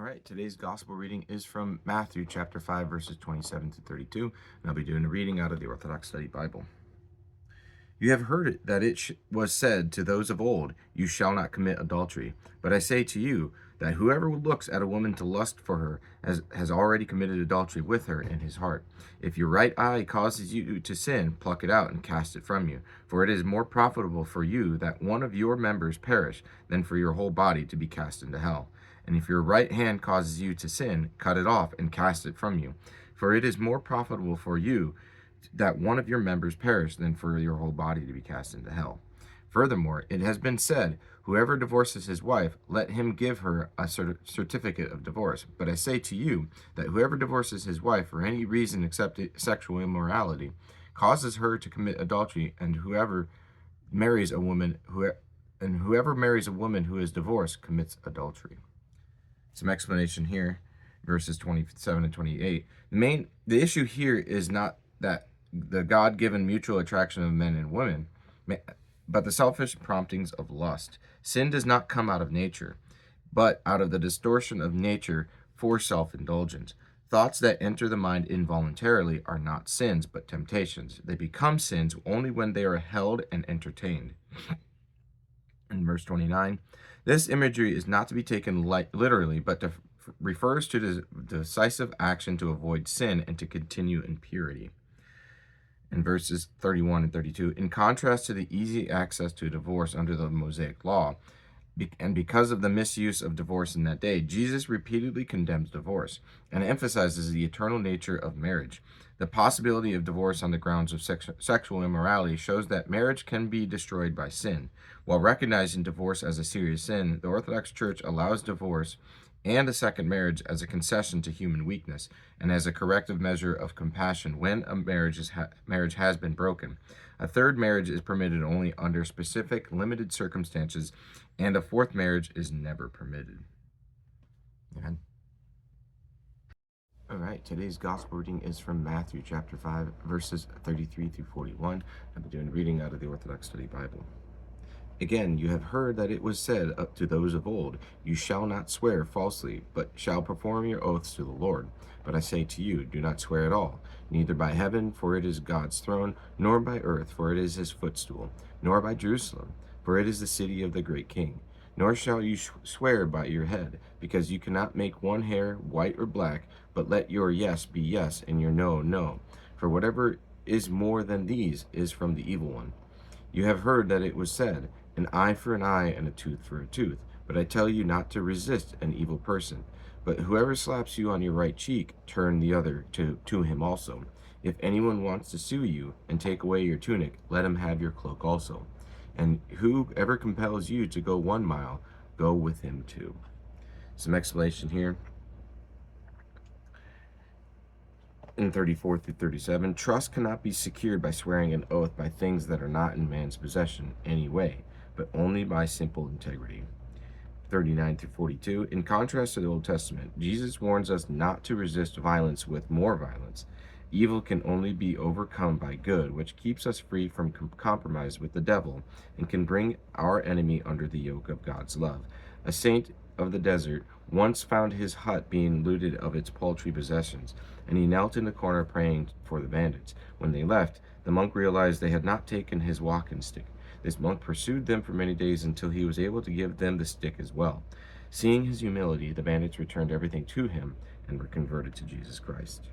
All right, today's gospel reading is from Matthew chapter 5, verses 27 to 32, and I'll be doing a reading out of the Orthodox Study Bible. You have heard it, that it was said to those of old, "You shall not commit adultery." But I say to you that whoever looks at a woman to lust for her has already committed adultery with her in his heart. If your right eye causes you to sin, pluck it out and cast it from you. For it is more profitable for you that one of your members perish than for your whole body to be cast into hell. And if your right hand causes you to sin, cut it off and cast it from you. For it is more profitable for you that one of your members perish than for your whole body to be cast into hell. Furthermore, it has been said, "Whoever divorces his wife, let him give her a certificate of divorce." But I say to you that whoever divorces his wife for any reason except sexual immorality causes her to commit adultery, and whoever marries a woman who is divorced commits adultery. Some explanation here, verses 27 and 28. The issue here is not that the God-given mutual attraction of men and women, but the selfish promptings of lust. Sin does not come out of nature, but out of the distortion of nature for self-indulgence. Thoughts that enter the mind involuntarily are not sins, but temptations. They become sins only when they are held and entertained. In verse 29, this imagery is not to be taken literally, but refers to the decisive action to avoid sin and to continue in purity. In verses 31 and 32, in contrast to the easy access to divorce under the Mosaic law, and because of the misuse of divorce in that day, Jesus repeatedly condemns divorce and emphasizes the eternal nature of marriage. The possibility of divorce on the grounds of sexual immorality shows that marriage can be destroyed by sin. While recognizing divorce as a serious sin, the Orthodox Church allows divorce and a second marriage as a concession to human weakness and as a corrective measure of compassion when a marriage has been broken. A third marriage is permitted only under specific, limited circumstances, and a fourth marriage is never permitted. Amen. All right, today's gospel reading is from Matthew chapter 5, verses 33 through 41. I'll be doing a reading out of the Orthodox Study Bible. Again, you have heard that it was said to those of old, "You shall not swear falsely, but shall perform your oaths to the Lord." But I say to you, do not swear at all, neither by heaven, for it is God's throne, nor by earth, for it is his footstool, nor by Jerusalem, for it is the city of the great King. Nor shall you swear by your head, because you cannot make one hair white or black, but let your yes be yes, and your no, no. For whatever is more than these is from the evil one. You have heard that it was said, "An eye for an eye and a tooth for a tooth." But I tell you not to resist an evil person. But whoever slaps you on your right cheek, turn the other to him also. If anyone wants to sue you and take away your tunic, let him have your cloak also. And whoever compels you to go 1 mile, go with him 2. Some explanation here. In 34 through 37, trust cannot be secured by swearing an oath by things that are not in man's possession anyway, but only by simple integrity. 39 through 42, in contrast to the Old Testament, Jesus warns us not to resist violence with more violence. Evil can only be overcome by good, which keeps us free from compromise with the devil and can bring our enemy under the yoke of God's love. A saint of the desert once found his hut being looted of its paltry possessions, and he knelt in the corner praying for the bandits. When they left, the monk realized they had not taken his walking stick. This monk pursued them for many days until he was able to give them the stick as well. Seeing his humility, the bandits returned everything to him and were converted to Jesus Christ.